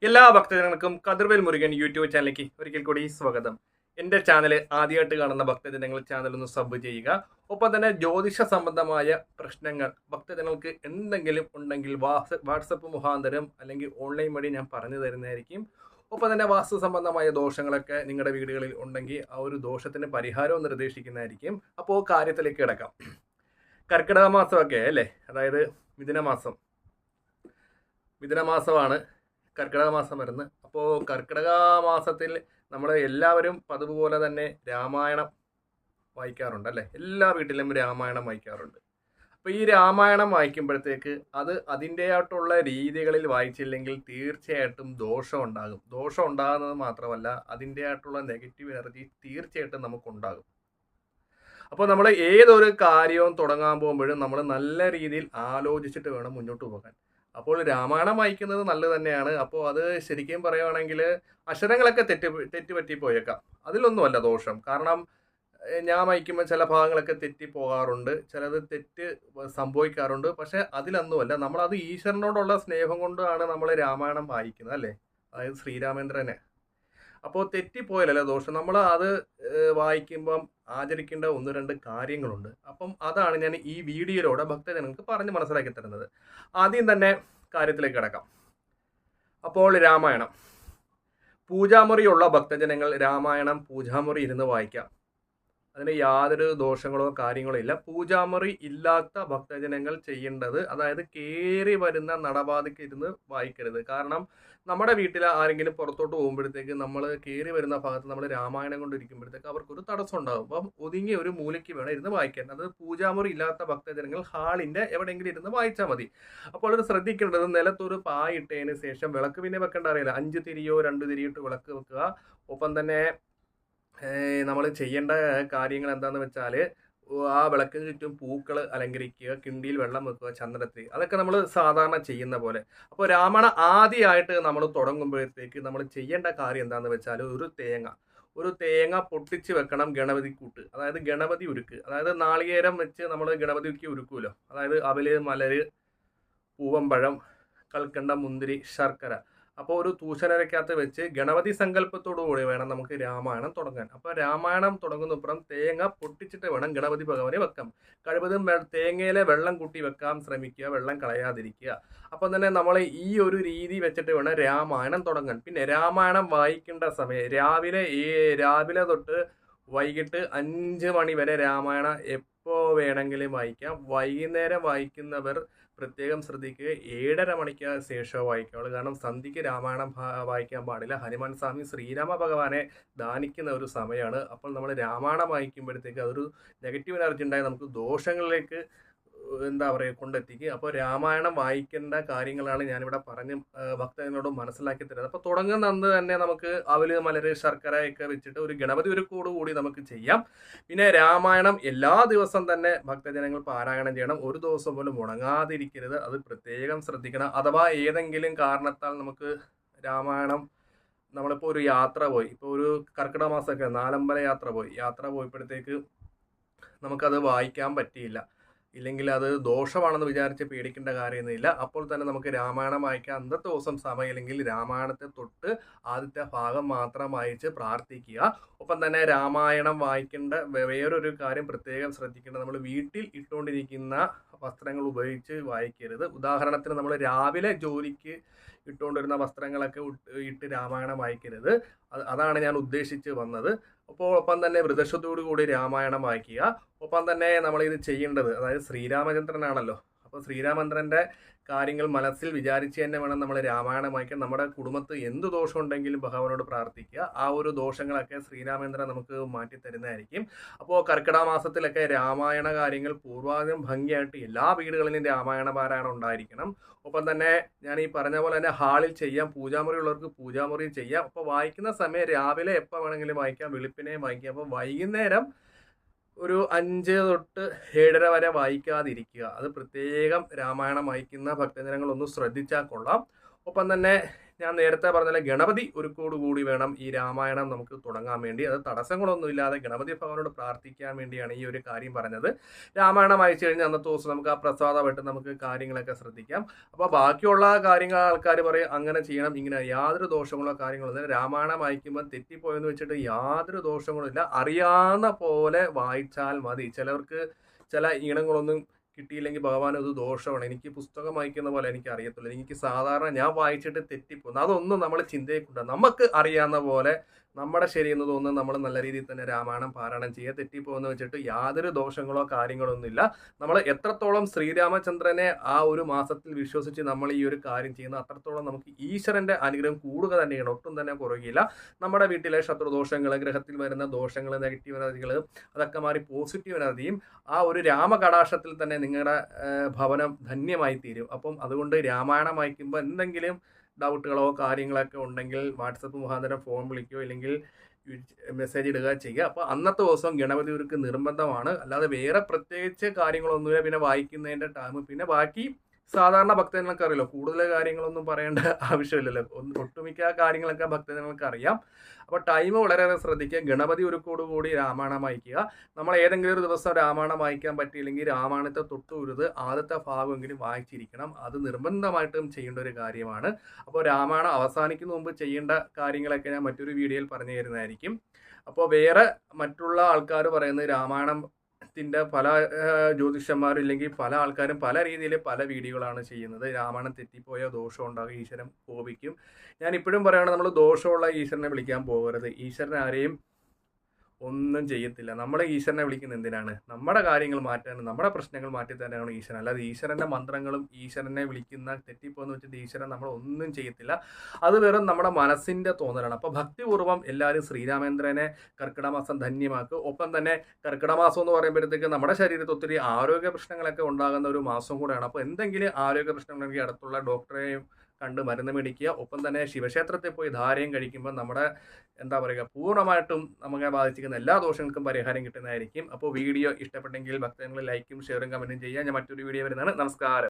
എല്ലാ ഭക്തജനങ്ങൾക്കും കതിർവേൽ മുരുകൻ യൂട്യൂബ് ചാനലിലേക്ക് ഒരിക്കൽ കൂടി സ്വാഗതം. എൻ്റെ ചാനൽ ആദ്യമായിട്ട് കാണുന്ന ഭക്തജനങ്ങൾ ചാനൽ ഒന്ന് സബ് ചെയ്യുക. ഒപ്പം തന്നെ ജ്യോതിഷ സംബന്ധമായ പ്രശ്നങ്ങൾ ഭക്തജനങ്ങൾക്ക് എന്തെങ്കിലും ഉണ്ടെങ്കിൽ വാട്സപ്പ് മുഖാന്തരം അല്ലെങ്കിൽ ഓൺലൈൻ വഴി ഞാൻ പറഞ്ഞു തരുന്നതായിരിക്കും. ഒപ്പം തന്നെ വാസ്തു സംബന്ധമായ ദോഷങ്ങളൊക്കെ നിങ്ങളുടെ വീടുകളിൽ ഉണ്ടെങ്കിൽ ആ ഒരു ദോഷത്തിന് പരിഹാരവും നിർദ്ദേശിക്കുന്നതായിരിക്കും. അപ്പോൾ കാര്യത്തിലേക്ക് കിടക്കാം. കർക്കിടക മാസമൊക്കെ അല്ലേ, അതായത് മിഥുനമാസമാണ് കർക്കിടക മാസം വരുന്നത്. അപ്പോൾ കർക്കിടക മാസത്തിൽ നമ്മൾ എല്ലാവരും പതിവുപോലെ തന്നെ രാമായണം വായിക്കാറുണ്ട് അല്ലേ, എല്ലാ വീട്ടിലും രാമായണം വായിക്കാറുണ്ട്. അപ്പോൾ ഈ രാമായണം വായിക്കുമ്പോഴത്തേക്ക് അത് അതിൻ്റെതായിട്ടുള്ള രീതികളിൽ വായിച്ചില്ലെങ്കിൽ തീർച്ചയായിട്ടും ദോഷം ഉണ്ടാകും. ദോഷം ഉണ്ടാകുന്നത് മാത്രമല്ല, അതിൻ്റെതായിട്ടുള്ള നെഗറ്റീവ് എനർജി തീർച്ചയായിട്ടും നമുക്കുണ്ടാകും. അപ്പോൾ നമ്മൾ ഏതൊരു കാര്യവും തുടങ്ങാൻ പോകുമ്പോഴും നമ്മൾ നല്ല രീതിയിൽ ആലോചിച്ചിട്ട് വേണം മുന്നോട്ട് പോകാൻ. അപ്പോൾ രാമായണം വായിക്കുന്നത് നല്ലത് തന്നെയാണ്. അപ്പോൾ അത് ശരിക്കും പറയുകയാണെങ്കിൽ അക്ഷരങ്ങളൊക്കെ തെറ്റുപറ്റിപ്പോയേക്കാം, അതിലൊന്നുമല്ല ദോഷം. കാരണം ഞാൻ വായിക്കുമ്പോൾ ചില ഭാഗങ്ങളൊക്കെ തെറ്റിപ്പോകാറുണ്ട്, ചിലത് തെറ്റ് സംഭവിക്കാറുണ്ട്. പക്ഷെ അതിലൊന്നുമല്ല, നമ്മളത് ഈശ്വരനോടുള്ള സ്നേഹം കൊണ്ടാണ് നമ്മൾ രാമായണം വായിക്കുന്നത് അല്ലേ, അതായത് ശ്രീരാമേന്ദ്രനെ. അപ്പോൾ തെറ്റിപ്പോയാലല്ല ദോഷം. നമ്മൾ അത് വായിക്കുമ്പം ആചരിക്കേണ്ട ഒന്ന് രണ്ട് കാര്യങ്ങളുണ്ട്. അപ്പം അതാണ് ഞാൻ ഈ വീഡിയോയിലൂടെ ഭക്തജനങ്ങൾക്ക് പറഞ്ഞ് മനസ്സിലാക്കി തരുന്നത്. ആദ്യം തന്നെ കാര്യത്തിലേക്ക് കിടക്കാം. അപ്പോൾ രാമായണം പൂജാമുറിയുള്ള ഭക്തജനങ്ങൾ രാമായണം പൂജാമുറി ഇരുന്ന് വായിക്കാം. അതിന് യാതൊരു ദോഷങ്ങളോ കാര്യങ്ങളോ ഇല്ല. പൂജാമുറി ഇല്ലാത്ത ഭക്തജനങ്ങൾ ചെയ്യേണ്ടത്, അതായത് കയറി വരുന്ന നടപാതയ്ക്ക് ഇരുന്ന് വായിക്കരുത്. കാരണം നമ്മുടെ വീട്ടിൽ ആരെങ്കിലും പുറത്തോട്ട് പോകുമ്പോഴത്തേക്ക് നമ്മൾ കയറി വരുന്ന ഭാഗത്ത് നമ്മൾ രാമായണം കൊണ്ടിരിക്കുമ്പോഴത്തേക്ക് അവർക്കൊരു തടസ്സം ഉണ്ടാകും. അപ്പം ഒതുങ്ങി ഒരു മൂലയ്ക്ക് വേണം ഇരുന്ന് വായിക്കാൻ. അത് പൂജാമുറി ഇല്ലാത്ത ഭക്തജനങ്ങൾ ഹാളിൻ്റെ എവിടെയെങ്കിലും ഇരുന്ന് വായിച്ചാൽ മതി. അപ്പോൾ അത് ശ്രദ്ധിക്കേണ്ടത്, നിലത്തൊരു പായിട്ടതിന് ശേഷം വിളക്ക് പിന്നെ വെക്കേണ്ട അറിയില്ല, 5 തിരിയോ 2 തിരിയിട്ട് വിളക്ക് വെക്കുക. ഒപ്പം തന്നെ നമ്മൾ ചെയ്യേണ്ട കാര്യങ്ങൾ എന്താണെന്ന് വെച്ചാൽ, ആ വിളക്കിന് ചുറ്റും പൂക്കൾ അലങ്കരിക്കുക, കിണ്ടിയിൽ വെള്ളം വെക്കുക, ചന്ദനത്തിരി, അതൊക്കെ നമ്മൾ സാധാരണ ചെയ്യുന്ന പോലെ. അപ്പോൾ രാമായണം ആദ്യമായിട്ട് നമ്മൾ തുടങ്ങുമ്പോഴത്തേക്ക് നമ്മൾ ചെയ്യേണ്ട കാര്യം എന്താണെന്ന് വെച്ചാൽ, ഒരു തേങ്ങ പൊട്ടിച്ച് വെക്കണം. ഗണപതിക്കൂട്ട്, അതായത് ഗണപതി ഉരുക്ക്, അതായത് നാളികേരം വെച്ച് നമ്മൾ ഗണപതിക്ക് ഉരുക്കുമല്ലോ, അതായത് അവല്, മലര്, പൂവമ്പഴം, കൽക്കണ്ട, മുന്തിരി, ശർക്കര. അപ്പോൾ ഒരു തൂശനരക്കകത്ത് വെച്ച് ഗണപതി സങ്കല്പത്തോടു കൂടി വേണം നമുക്ക് രാമായണം തുടങ്ങാൻ. അപ്പോൾ രാമായണം തുടങ്ങുന്നപ്പുറം തേങ്ങ പൊട്ടിച്ചിട്ട് വേണം ഗണപതി ഭഗവാനെ വെക്കാം. കഴിവതും തേങ്ങയിലെ വെള്ളം കൂട്ടി വെക്കാൻ ശ്രമിക്കുക, വെള്ളം കളയാതിരിക്കുക. അപ്പം തന്നെ നമ്മൾ ഈ ഒരു രീതി വെച്ചിട്ട് വേണം രാമായണം തുടങ്ങാൻ. പിന്നെ രാമായണം വായിക്കേണ്ട സമയം രാവിലെ തൊട്ട് വൈകിട്ട് 5 മണി വരെ രാമായണം എപ്പോൾ വേണമെങ്കിലും വായിക്കാം. വൈകുന്നേരം വായിക്കുന്നവർ പ്രത്യേകം ശ്രദ്ധിക്കുക, 7:30 മണിക്ക് ശേഷം വായിക്കാവുള്ളൂ. കാരണം സന്ധ്യയ്ക്ക് രാമായണം വായിക്കാൻ പാടില്ല. ഹനുമാൻ സ്വാമി ശ്രീരാമ ഭഗവാനെ ദാനിക്കുന്ന ഒരു സമയമാണ്. അപ്പോൾ നമ്മൾ രാമായണം വായിക്കുമ്പോഴത്തേക്ക് അതൊരു നെഗറ്റീവ് എനർജി ഉണ്ടായി നമുക്ക് ദോഷങ്ങളിലേക്ക് കൊണ്ടെത്തിക്കുക. അപ്പോൾ രാമായണം വായിക്കേണ്ട കാര്യങ്ങളാണ് ഞാനിവിടെ പറഞ്ഞ് ഭക്തജനോട് മനസ്സിലാക്കി തരുന്നത്. അപ്പോൾ തുടങ്ങുന്നത് തന്നെ നമുക്ക് അവല്, മലര്, ശർക്കരയൊക്കെ വെച്ചിട്ട് ഒരു ഗണപതി കൂടി നമുക്ക് ചെയ്യാം. പിന്നെ രാമായണം എല്ലാ ദിവസം തന്നെ ഭക്തജനങ്ങൾ പാരായണം ചെയ്യണം. ഒരു ദിവസം പോലും മുടങ്ങാതിരിക്കരുത്, അത് പ്രത്യേകം ശ്രദ്ധിക്കണം. അഥവാ ഏതെങ്കിലും കാരണത്താൽ നമുക്ക് രാമായണം, നമ്മളിപ്പോൾ ഒരു യാത്ര പോയി, ഇപ്പോൾ ഒരു കർക്കിടക മാസമൊക്കെ നാലമ്പല യാത്ര പോയപ്പോഴത്തേക്ക് നമുക്കത് വായിക്കാൻ പറ്റിയില്ല, ഇല്ലെങ്കിൽ അത് ദോഷമാണെന്ന് വിചാരിച്ച് പേടിക്കേണ്ട കാര്യമൊന്നുമില്ല. അപ്പോൾ തന്നെ നമുക്ക് രാമായണം വായിക്കാൻ അന്നത്തെ ദിവസം സമയമില്ലെങ്കിൽ രാമായണത്തെ തൊട്ട് ആദ്യത്തെ ഭാഗം മാത്രം വായിച്ച് പ്രാർത്ഥിക്കുക. ഒപ്പം തന്നെ രാമായണം വായിക്കേണ്ട വേറൊരു കാര്യം പ്രത്യേകം ശ്രദ്ധിക്കേണ്ടത്, നമ്മൾ വീട്ടിൽ ഇട്ടുകൊണ്ടിരിക്കുന്ന വസ്ത്രങ്ങൾ ഉപയോഗിച്ച് വായിക്കരുത്. ഉദാഹരണത്തിന് നമ്മൾ രാവിലെ ജോലിക്ക് ഇട്ടുകൊണ്ടിരുന്ന വസ്ത്രങ്ങളൊക്കെ ഇട്ട് രാമായണം വായിക്കരുത്. അതാണ് ഞാൻ ഉദ്ദേശിച്ച് വന്നത്. അപ്പോൾ ഒപ്പം തന്നെ വ്രതശുദ്ധിയോടു കൂടി രാമായണം വായിക്കുക. ഒപ്പം തന്നെ നമ്മളിത് ചെയ്യേണ്ടത്, അതായത് ശ്രീരാമചന്ദ്രനാണല്ലോ, അപ്പോൾ ശ്രീരാമചന്ദ്രൻ്റെ കാര്യങ്ങൾ മനസ്സിൽ വിചാരിച്ച് തന്നെ വേണം നമ്മൾ രാമായണം വായിക്കാൻ. നമ്മുടെ കുടുംബത്ത് എന്ത് ദോഷം ഉണ്ടെങ്കിലും ഭഗവാനോട് പ്രാർത്ഥിക്കുക. ആ ഒരു ദോഷങ്ങളൊക്കെ ശ്രീരാമചന്ദ്രൻ നമുക്ക് മാറ്റി തരുന്നതായിരിക്കും. അപ്പോൾ കർക്കിടക മാസത്തിലൊക്കെ രാമായണ കാര്യങ്ങൾ പൂർവാധികം ഭംഗിയായിട്ട് എല്ലാ വീടുകളിലും രാമായണ പാരായണം ഉണ്ടായിരിക്കണം. ഒപ്പം തന്നെ ഞാൻ ഈ പറഞ്ഞ പോലെ തന്നെ ഹാളിൽ ചെയ്യാം, പൂജാമുറി ഉള്ളവർക്ക് പൂജാമുറി ചെയ്യാം. അപ്പോൾ വായിക്കുന്ന സമയം രാവിലെ എപ്പോൾ വേണമെങ്കിലും വായിക്കാം, വെളുപ്പിനെയും വായിക്കാം. അപ്പോൾ വൈകുന്നേരം ഒരു 5 തൊട്ട് 7:30 വരെ വായിക്കാതിരിക്കുക. അത് പ്രത്യേകം രാമായണം വായിക്കുന്ന ഭക്തജനങ്ങളൊന്ന് ശ്രദ്ധിച്ചാൽ കൊള്ളാം. ഒപ്പം തന്നെ ഞാൻ നേരത്തെ പറഞ്ഞ ഗണപതി ഒരുക്കോടുകൂടി വേണം ഈ രാമായണം നമുക്ക് തുടങ്ങാൻ വേണ്ടി. അത് തടസ്സങ്ങളൊന്നുമില്ലാതെ ഗണപതി ഭഗവാനോട് പ്രാർത്ഥിക്കാൻ വേണ്ടിയാണ് ഈ ഒരു കാര്യം പറഞ്ഞത്. രാമായണം അയച്ചു കഴിഞ്ഞാൽ അന്നത്തെ ദിവസം നമുക്ക് ആ പ്രസാദമായിട്ട് നമുക്ക് കാര്യങ്ങളൊക്കെ ശ്രദ്ധിക്കാം. അപ്പോൾ ബാക്കിയുള്ള കാര്യങ്ങൾ ആൾക്കാർ പറയും അങ്ങനെ ചെയ്യണം, ഇങ്ങനെ യാതൊരു ദോഷമുള്ള കാര്യങ്ങളൊന്നും. രാമായണം വായിക്കുമ്പോൾ തെറ്റിപ്പോയെന്ന് വെച്ചിട്ട് യാതൊരു ദോഷങ്ങളുമില്ല. അറിയാവുന്ന പോലെ വായിച്ചാൽ മതി. ചിലവർക്ക് ചില ഈണങ്ങളൊന്നും കിട്ടിയില്ലെങ്കിൽ ഭഗവാൻ അത് ദോഷമാണ്. എനിക്ക് പുസ്തകം വായിക്കുന്ന പോലെ എനിക്ക് അറിയത്തില്ല, എനിക്ക് സാധാരണ ഞാൻ വായിച്ചിട്ട് തെറ്റിപ്പോകുന്നു, അതൊന്നും നമ്മൾ ചിന്തയെ കൊണ്ട് നമുക്ക് അറിയാവുന്ന പോലെ നമ്മുടെ ശരിയെന്ന് തോന്നുന്നു നമ്മൾ നല്ല രീതിയിൽ തന്നെ രാമായണം പാരായണം ചെയ്യുക. തെറ്റിപ്പോകുന്ന വെച്ചിട്ട് യാതൊരു ദോഷങ്ങളോ കാര്യങ്ങളോ ഒന്നുമില്ല. നമ്മൾ എത്രത്തോളം ശ്രീരാമചന്ദ്രനെ ആ ഒരു മാസത്തിൽ വിശ്വസിച്ച് നമ്മൾ ഈ ഒരു കാര്യം ചെയ്യുന്നു, അത്രത്തോളം നമുക്ക് ഈശ്വരന്റെ അനുഗ്രഹം കൂടുക തന്നെയാണ്, ഒട്ടും തന്നെ കുറയുകയില്ല. നമ്മുടെ വീട്ടിലെ ശത്രുദോഷങ്ങൾ, ഗ്രഹത്തിൽ വരുന്ന ദോഷങ്ങൾ, നെഗറ്റീവ് എനർജികൾ അതൊക്കെ മാറി പോസിറ്റീവ് എനർജിയും ആ ഒരു രാമകടാക്ഷത്തിൽ തന്നെ നിങ്ങളുടെ ഭവനം ധന്യമായി തീരും. അപ്പം അതുകൊണ്ട് രാമായണം വായിക്കുമ്പോൾ എന്തെങ്കിലും ഡൗട്ടുകളോ കാര്യങ്ങളൊക്കെ ഉണ്ടെങ്കിൽ വാട്സപ്പ് മുഖാന്തരം ഫോൺ വിളിക്കുകയോ ഇല്ലെങ്കിൽ മെസ്സേജ് ഇടുക ചെയ്യുക. അപ്പോൾ അന്നത്തെ ദിവസം ഗണപതി ഒരുക്ക് നിർബന്ധമാണ്. അല്ലാതെ വേറെ പ്രത്യേകിച്ച് കാര്യങ്ങളൊന്നുമില്ല. പിന്നെ വായിക്കുന്നതിൻ്റെ ടൈം, പിന്നെ ബാക്കി സാധാരണ ഭക്തജനങ്ങൾക്ക് അറിയില്ല, കൂടുതൽ കാര്യങ്ങളൊന്നും പറയേണ്ട ആവശ്യമില്ലല്ലോ. ഒട്ടുമിക്ക കാര്യങ്ങളൊക്കെ ഭക്തജനങ്ങൾക്ക് അറിയാം. അപ്പോൾ ടൈം വളരെയേറെ ശ്രദ്ധിക്കുക. ഗണപതി ഒരുക്കോടുകൂടി രാമായണം വായിക്കുക. നമ്മൾ ഏതെങ്കിലും ഒരു ദിവസം രാമായണം വായിക്കാൻ പറ്റിയില്ലെങ്കിൽ രാമായണത്തെ തൊട്ടുരുത് ആദ്യത്തെ ഭാഗമെങ്കിലും വായിച്ചിരിക്കണം. അത് നിർബന്ധമായിട്ടും ചെയ്യേണ്ട ഒരു കാര്യമാണ്. അപ്പോൾ രാമായണം അവസാനിക്കുന്ന മുമ്പ് ചെയ്യേണ്ട കാര്യങ്ങളൊക്കെ ഞാൻ മറ്റൊരു വീഡിയോയിൽ പറഞ്ഞു തരുന്നതായിരിക്കും. അപ്പോൾ വേറെ മറ്റുള്ള ആൾക്കാർ പറയുന്നത് രാമായണത്തിൻ്റെ പല ജ്യോതിഷന്മാരും ഇല്ലെങ്കിൽ പല ആൾക്കാരും പല രീതിയിൽ പല വീഡിയോകളാണ് ചെയ്യുന്നത്. രാമായണം തെറ്റിപ്പോയ ദോഷം ഉണ്ടാകും, ഈശ്വരൻ കോപിക്കും. ഞാൻ ഇപ്പോഴും പറയുകയാണ്, നമ്മൾ ദോഷമുള്ള ഈശ്വരനെ വിളിക്കാൻ പോകരുത്. ഈശ്വരൻ ആരെയും ഒന്നും ചെയ്യത്തില്ല. നമ്മൾ ഈശ്വരനെ വിളിക്കുന്നത് എന്തിനാണ്? നമ്മുടെ കാര്യങ്ങൾ മാറ്റാൻ, നമ്മുടെ പ്രശ്നങ്ങൾ മാറ്റി തന്നെയാണ് ഈശ്വരൻ. അല്ലാതെ ഈശ്വരൻ്റെ മന്ത്രങ്ങളും ഈശ്വരനെ വിളിക്കുന്ന തെറ്റിപ്പോന്ന് വെച്ചിട്ട് ഈശ്വരൻ നമ്മളൊന്നും ചെയ്യത്തില്ല. അത് വെറും നമ്മുടെ മനസ്സിൻ്റെ തോന്നലാണ്. അപ്പോൾ ഭക്തിപൂർവ്വം എല്ലാവരും ശ്രീരാമേന്ദ്രനെ കർക്കിടക മാസം ധന്യമാക്കുക. ഒപ്പം തന്നെ കർക്കിടക മാസം എന്ന് പറയുമ്പോഴത്തേക്ക് നമ്മുടെ ശരീരത്തിൽ ഒത്തിരി ആരോഗ്യ പ്രശ്നങ്ങളൊക്കെ ഉണ്ടാകുന്ന ഒരു മാസം കൂടെയാണ്. അപ്പോൾ എന്തെങ്കിലും ആരോഗ്യ പ്രശ്നങ്ങളുണ്ടെങ്കിൽ അടുത്തുള്ള ഡോക്ടറെയും കണ്ട് മരുന്ന് മേടിക്കുക. ഒപ്പം തന്നെ ശിവക്ഷേത്രത്തിൽ പോയി ധാരയും കഴിക്കുമ്പോൾ നമ്മുടെ പൂർണ്ണമായിട്ടും നമ്മളെ ബാധിച്ചിരിക്കുന്ന എല്ലാ ദോഷങ്ങൾക്കും പരിഹാരം കിട്ടുന്നതായിരിക്കും. അപ്പോൾ വീഡിയോ ഇഷ്ടപ്പെട്ടെങ്കിൽ ഭക്തജനങ്ങൾ ലൈക്കും ഷെയറും കമൻറ്റും ചെയ്യുക. ഞാൻ മറ്റൊരു വീഡിയോ വരുന്നതാണ്. നമസ്കാരം.